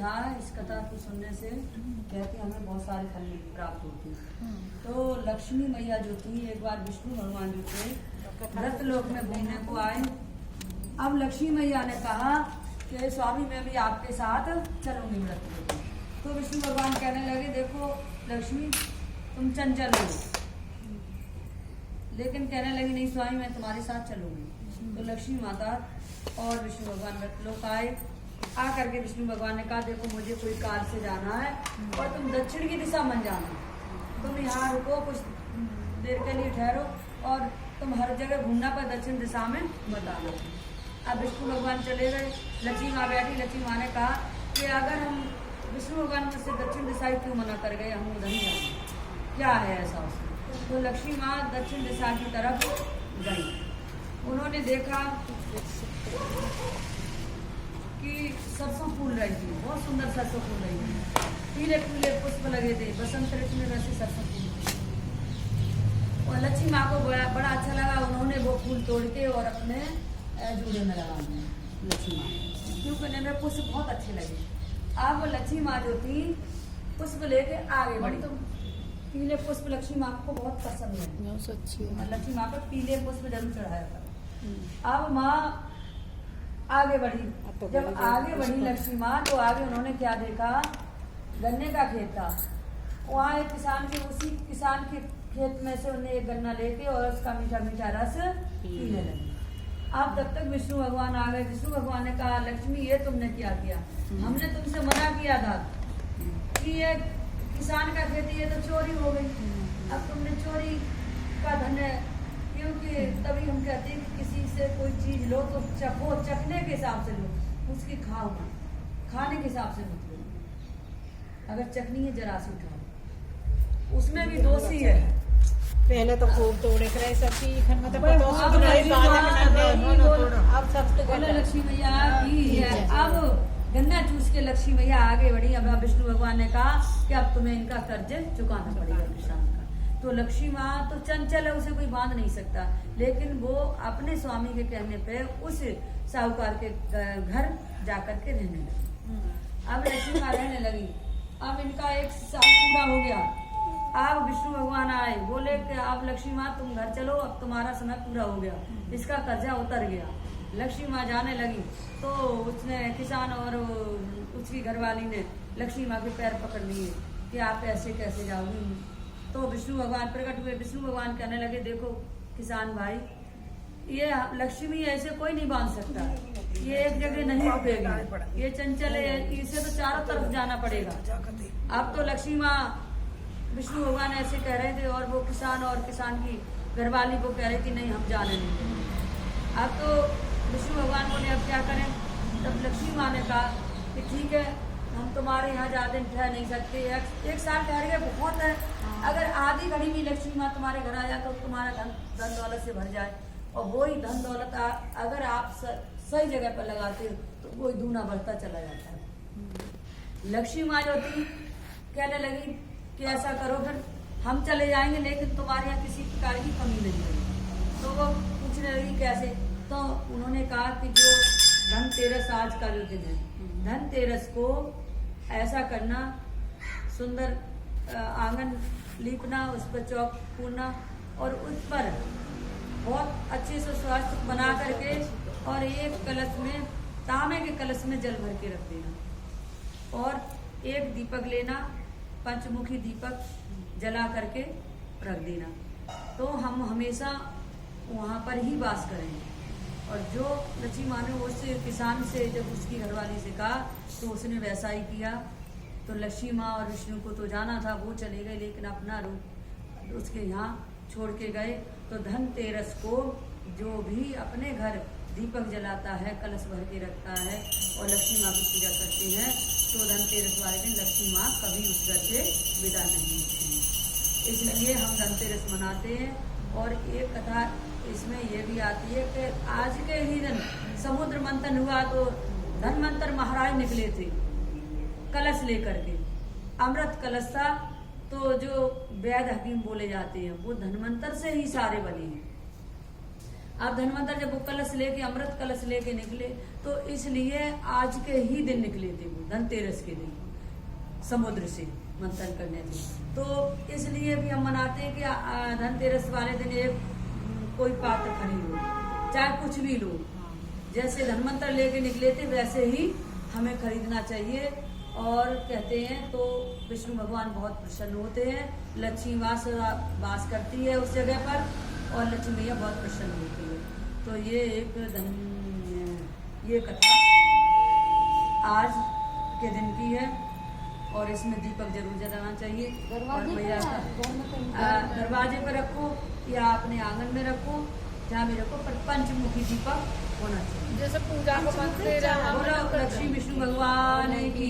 कथा है, इस कथा को सुनने से कहते हमें बहुत सारे फल प्राप्त होते हैं। तो लक्ष्मी मैया जो थी, एक बार विष्णु भगवान जो थे व्रत लोक में घूमने को आए। अब लक्ष्मी मैया ने कहा कि स्वामी मैं भी आपके साथ चलूंगी व्रत लोक में। तो विष्णु भगवान कहने लगे देखो लक्ष्मी तुम चंचल हो, लेकिन कहने लगी नहीं स्वामी मैं तुम्हारे साथ चलूंगी। तो लक्ष्मी माता और विष्णु भगवान व्रत लोक आए। आकर के विष्णु भगवान ने कहा देखो मुझे कोई कार से जाना है और तुम दक्षिण की दिशा में जाना, तुम यहाँ रुको कुछ देर के लिए ठहरो और तुम हर जगह घूमना पर दक्षिण दिशा में बता दो। अब विष्णु भगवान चले गए, लक्ष्मी माँ बैठी। लक्ष्मी माँ ने कहा कि अगर हम विष्णु भगवान मुझसे दक्षिण दिशा क्यों मना कर गए, हम उधर ही जाएंगे, क्या है ऐसा उसमें। तो लक्ष्मी माँ दक्षिण दिशा की तरफ गई। उन्होंने देखा कि सरसों फूल रही थी, बहुत सुंदर सरसों फूल रही थी, पीले पीले पुष्प लगे थे, बसंत ऋतु में वैसे सरसों फूल थे। और लक्ष्मी माँ को बड़ा अच्छा लगा। उन्होंने वो फूल तोड़ के और अपने जूड़े में लगा दिए लक्ष्मी माँ, क्योंकि उन्हें पुष्प बहुत अच्छे लगे। अब लक्ष्मी माँ जो थी पुष्प लेके आगे बढ़ी। तो पीले पुष्प लक्ष्मी माँ को बहुत पसंद है, लक्ष्मी माँ को पीले पुष्प जरूर चढ़ाया था। अब माँ आगे बढ़ी। जब आगे बढ़ी लक्ष्मी माँ तो आगे उन्होंने क्या देखा, गन्ने का खेत था। वहाँ एक किसान के, उसी किसान के खेत में से उन्हें एक गन्ना लेके और उसका मीठा मीठा रस पीने लगे। अब तब तक विष्णु भगवान आ गए। विष्णु भगवान ने कहा लक्ष्मी ये तुमने क्या किया, हमने तुमसे मना किया था कि ये किसान का खेती है तो चोरी हो गई, अब तुमने चोरी का धन है, क्योंकि तभी हम कहते हैं कि किसी से कोई चीज लो तो चखो, चखने के हिसाब से लो, उसकी खाओ ना, खाने के हिसाब से मत लो। अगर चखनी है जरा सी उठाओ, उसमें भी दोषी है। पहले तो खूब तोड़े करे सबकी अब सब तो लक्ष्मी मैया की है। अब गन्ना चूस के लक्ष्मी मैया आगे बढ़ी। अब विष्णु भगवान ने कहा कि अब तुम्हें इनका कर्ज चुकाना पड़ेगा किसान का। तो लक्ष्मी माँ तो चंचल है, उसे कोई बांध नहीं सकता, लेकिन वो अपने स्वामी के कहने पे उस साहूकार के घर जाकर के रहने लगी। अब लक्ष्मी माँ रहने लगी। अब इनका 1 साल पूरा हो गया। अब विष्णु भगवान आए, बोले कि अब लक्ष्मी माँ तुम घर चलो, अब तुम्हारा समय पूरा हो गया, इसका कर्जा उतर गया। लक्ष्मी माँ जाने लगी तो उसने किसान और उसकी घरवाली ने लक्ष्मी माँ के पैर पकड़ लिए कि आप ऐसे कैसे जाओगी। तो विष्णु भगवान प्रकट हुए। विष्णु भगवान कहने लगे देखो किसान भाई, ये लक्ष्मी ऐसे कोई नहीं बांध सकता, ये एक जगह नहीं रुकेगी, ये चंचल है, इसे तो चारों तरफ जाना पड़ेगा। अब तो लक्ष्मी माँ विष्णु भगवान ऐसे कह रहे थे और वो किसान और किसान की घरवाली को कह रही थी नहीं हम जाने नहीं देंगे। अब तो विष्णु भगवान बोले अब क्या करें। तब लक्ष्मी माँ ने कहा कि ठीक है हम तुम्हारे यहाँ ज्यादा दिन ठहर नहीं सकते, 1 साल ठहर गए बहुत है, अगर आधी घड़ी में लक्ष्मी माँ तुम्हारे घर आ जाए तो तुम्हारा धन दौलत से भर जाए, और वही धन दौलत अगर आप सही जगह पर लगाते हो तो वही दूना बढ़ता चला जाता है। लक्ष्मी माँ जो थी कहने लगी कि ऐसा करो फिर हम चले जाएंगे, लेकिन तुम्हारे यहाँ किसी प्रकार की कमी नहीं होगी। तो वो पूछने लगी कैसे। तो उन्होंने कहा कि जो धनतेरस आज का जो दिन है, धनतेरस को ऐसा करना, सुंदर आंगन लीपना, उस पर चौक पूरना और उस पर बहुत अच्छे से स्वास्थ्य बना करके और एक कलश में, तांबे के कलश में जल भर के रख देना और एक दीपक लेना, पंचमुखी दीपक जला करके रख देना। तो हम हमेशा वहाँ पर ही वास करेंगे। और जो लक्ष्मी माँ ने उस किसान से जब उसकी घरवाली से कहा तो उसने वैसा ही किया। तो लक्ष्मी माँ और विष्णु को तो जाना था, वो चले गए, लेकिन अपना रूप उसके यहाँ छोड़ के गए। तो धनतेरस को जो भी अपने घर दीपक जलाता है, कलश भर के रखता है और लक्ष्मी माँ की पूजा करते हैं, तो धनतेरस वाले दिन लक्ष्मी माँ कभी उस घर से विदा नहीं होती। इसलिए हम धनतेरस मनाते हैं। और एक कथा इसमें यह भी आती है कि आज के ही दिन समुद्र मंथन हुआ तो धनवंतर महाराज निकले थे कलश लेकर के, अमृत कलश था। तो जो वैद हकीम बोले जाते हैं वो धनवंतर से ही सारे बने हैं। अब धनवंतर जब वो कलश लेके अमृत कलश लेके निकले तो इसलिए आज के ही दिन निकले थे वो धनतेरस के दिन समुद्र से मंथन करने थे। तो इसलिए भी हम मनाते हैं कि धनतेरस वाले दिन एक कोई पात्र खरीद लो, चाहे कुछ भी लो, जैसे धनवंतर लेके निकले थे वैसे ही हमें खरीदना चाहिए। और कहते हैं तो विष्णु भगवान बहुत प्रसन्न होते हैं, लक्ष्मी वास करती है उस जगह पर और लक्ष्मी मैया बहुत प्रसन्न होती है। तो ये कथा आज के दिन की है और इसमें दीपक जरूर जलाना चाहिए। और मैया का दरवाजे पर रखो या अपने आंगन में रखो, जहाँ भी रखो, पर पंचमुखी दीपक होना चाहिए। जैसे पूजा को मंदिर बोलो लक्ष्मी विष्णु भगवान की